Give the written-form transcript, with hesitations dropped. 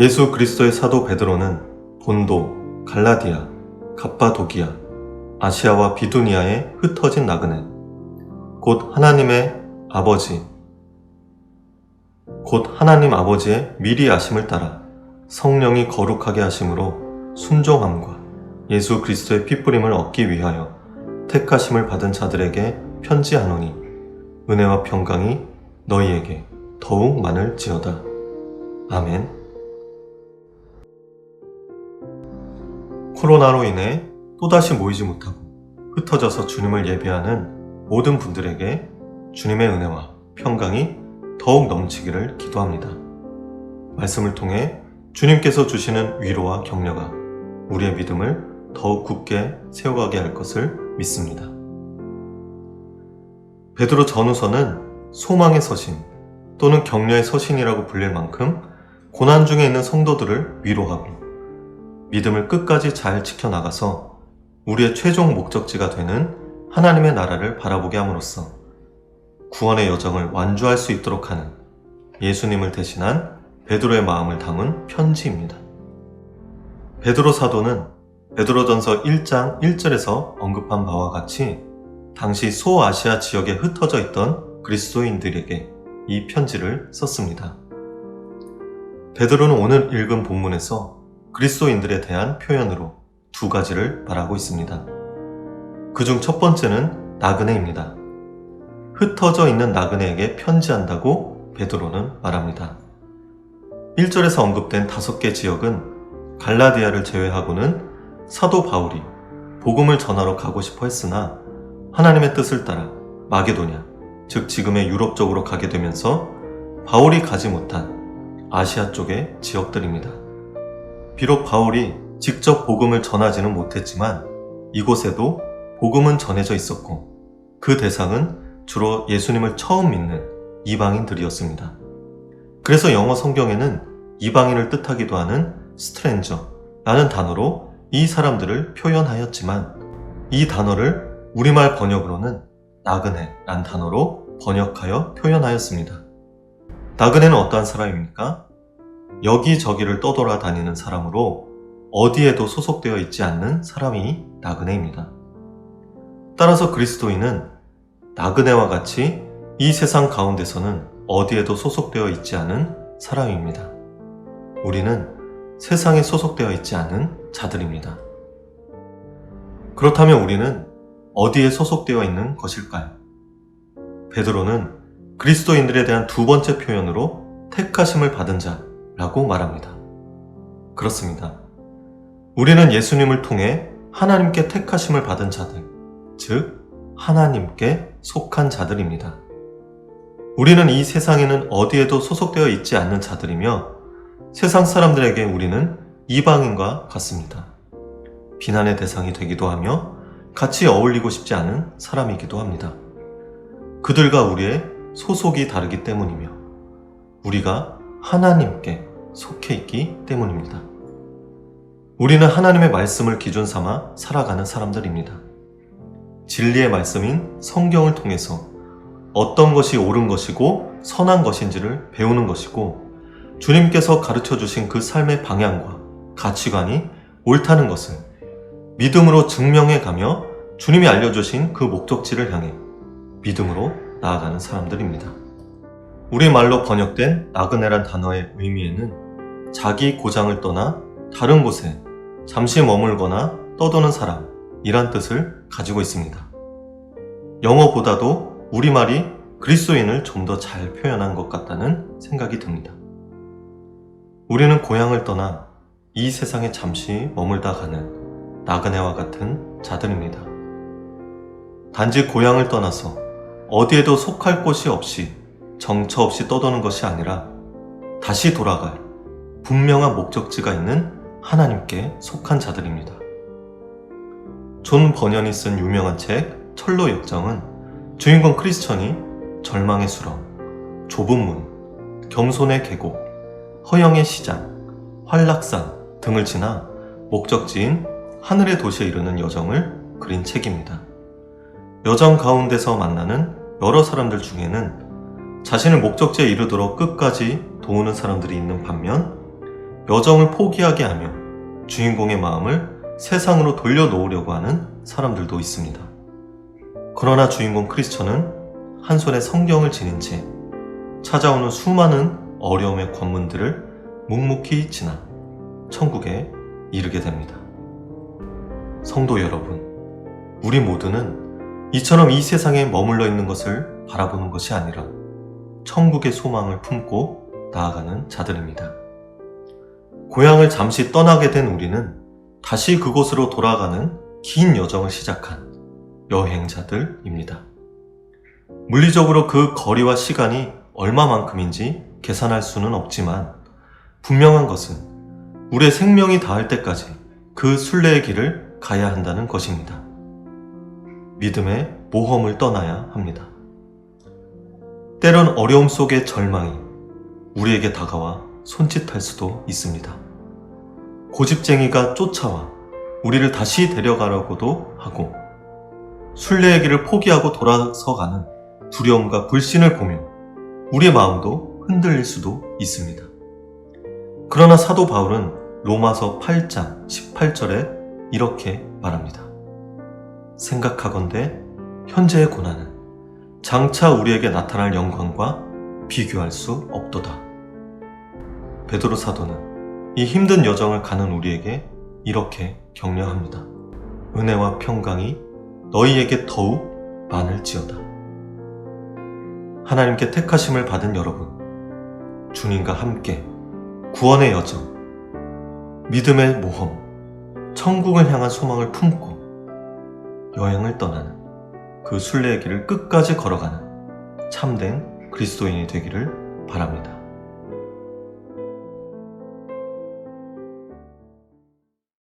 예수 그리스도의 사도 베드로는 본도, 갈라디아, 갑바도기아, 아시아와 비두니아에 흩어진 나그네, 곧 하나님 아버지의 미리 아심을 따라 성령이 거룩하게 하심으로 순종함과 예수 그리스도의 핏부림을 얻기 위하여 택하심을 받은 자들에게 편지하노니 은혜와 평강이 너희에게 더욱 많을지어다. 아멘. 코로나로 인해 또다시 모이지 못하고 흩어져서 주님을 예배하는 모든 분들에게 주님의 은혜와 평강이 더욱 넘치기를 기도합니다. 말씀을 통해 주님께서 주시는 위로와 격려가 우리의 믿음을 더욱 굳게 세워가게 할 것을 믿습니다. 베드로 전후서는 소망의 서신 또는 격려의 서신이라고 불릴 만큼 고난 중에 있는 성도들을 위로하고 믿음을 끝까지 잘 지켜나가서 우리의 최종 목적지가 되는 하나님의 나라를 바라보게 함으로써 구원의 여정을 완주할 수 있도록 하는 예수님을 대신한 베드로의 마음을 담은 편지입니다. 베드로 사도는 베드로전서 1장 1절에서 언급한 바와 같이 당시 소아시아 지역에 흩어져 있던 그리스도인들에게 이 편지를 썼습니다. 베드로는 오늘 읽은 본문에서 그리스도인들에 대한 표현으로 두 가지를 말하고 있습니다. 그중 첫 번째는 나그네입니다. 흩어져 있는 나그네에게 편지한다고 베드로는 말합니다. 1절에서 언급된 5개 지역은 갈라디아를 제외하고는 사도 바울이 복음을 전하러 가고 싶어 했으나 하나님의 뜻을 따라 마게도냐, 즉 지금의 유럽 쪽으로 가게 되면서 바울이 가지 못한 아시아 쪽의 지역들입니다. 비록 바울이 직접 복음을 전하지는 못했지만 이곳에도 복음은 전해져 있었고 그 대상은 주로 예수님을 처음 믿는 이방인들이었습니다. 그래서 영어 성경에는 이방인을 뜻하기도 하는 스트레인저라는 단어로 이 사람들을 표현하였지만 이 단어를 우리말 번역으로는 나그네란 단어로 번역하여 표현하였습니다. 나그네는 어떠한 사람입니까? 여기저기를 떠돌아다니는 사람으로 어디에도 소속되어 있지 않는 사람이 나그네입니다. 따라서 그리스도인은 나그네와 같이 이 세상 가운데서는 어디에도 소속되어 있지 않은 사람입니다. 우리는 세상에 소속되어 있지 않은 자들입니다. 그렇다면 우리는 어디에 소속되어 있는 것일까요? 베드로는 그리스도인들에 대한 두 번째 표현으로 택하심을 받은 자라고 말합니다. 그렇습니다. 우리는 예수님을 통해 하나님께 택하심을 받은 자들, 즉 하나님께 속한 자들입니다. 우리는 이 세상에는 어디에도 소속되어 있지 않는 자들이며 세상 사람들에게 우리는 이방인과 같습니다. 비난의 대상이 되기도 하며 같이 어울리고 싶지 않은 사람이기도 합니다. 그들과 우리의 소속이 다르기 때문이며 우리가 하나님께 속해 있기 때문입니다. 우리는 하나님의 말씀을 기준 삼아 살아가는 사람들입니다. 진리의 말씀인 성경을 통해서 어떤 것이 옳은 것이고 선한 것인지를 배우는 것이고 주님께서 가르쳐 주신 그 삶의 방향과 가치관이 옳다는 것을 믿음으로 증명해 가며 주님이 알려주신 그 목적지를 향해 믿음으로 나아가는 사람들입니다. 우리말로 번역된 나그네란 단어의 의미에는 자기 고장을 떠나 다른 곳에 잠시 머물거나 떠도는 사람이란 뜻을 가지고 있습니다. 영어보다도 우리말이 그리스도인을 좀 더 잘 표현한 것 같다는 생각이 듭니다. 우리는 고향을 떠나 이 세상에 잠시 머물다 가는 나그네와 같은 자들입니다. 단지 고향을 떠나서 어디에도 속할 곳이 없이 정처 없이 떠도는 것이 아니라 다시 돌아갈 분명한 목적지가 있는 하나님께 속한 자들입니다. 존 버년이 쓴 유명한 책 철로 역정은 주인공 크리스천이 절망의 수렁, 좁은 문, 겸손의 계곡, 허영의 시장, 환락산 등을 지나 목적지인 하늘의 도시에 이르는 여정을 그린 책입니다. 여정 가운데서 만나는 여러 사람들 중에는 자신을 목적지에 이르도록 끝까지 도우는 사람들이 있는 반면 여정을 포기하게 하며 주인공의 마음을 세상으로 돌려놓으려고 하는 사람들도 있습니다. 그러나 주인공 크리스천은 한 손에 성경을 지닌 채 찾아오는 수많은 어려움의 관문들을 묵묵히 지나 천국에 이르게 됩니다. 성도 여러분, 우리 모두는 이처럼 이 세상에 머물러 있는 것을 바라보는 것이 아니라 천국의 소망을 품고 나아가는 자들입니다. 고향을 잠시 떠나게 된 우리는 다시 그곳으로 돌아가는 긴 여정을 시작한 여행자들입니다. 물리적으로 그 거리와 시간이 얼마만큼인지 계산할 수는 없지만 분명한 것은 우리의 생명이 닿을 때까지 그 순례의 길을 가야 한다는 것입니다. 믿음의 모험을 떠나야 합니다. 때론 어려움 속의 절망이 우리에게 다가와 손짓할 수도 있습니다. 고집쟁이가 쫓아와 우리를 다시 데려가려고도 하고 순례의 길을 포기하고 돌아서가는 두려움과 불신을 보며 우리의 마음도 흔들릴 수도 있습니다. 그러나 사도 바울은 로마서 8장 18절에 이렇게 말합니다. 생각하건대 현재의 고난은 장차 우리에게 나타날 영광과 비교할 수 없도다. 베드로 사도는 이 힘든 여정을 가는 우리에게 이렇게 격려합니다. 은혜와 평강이 너희에게 더욱 많을지어다. 하나님께 택하심을 받은 여러분, 주님과 함께 구원의 여정, 믿음의 모험, 천국을 향한 소망을 품고 여행을 떠나는 그 순례의 길을 끝까지 걸어가는 참된 그리스도인이 되기를 바랍니다.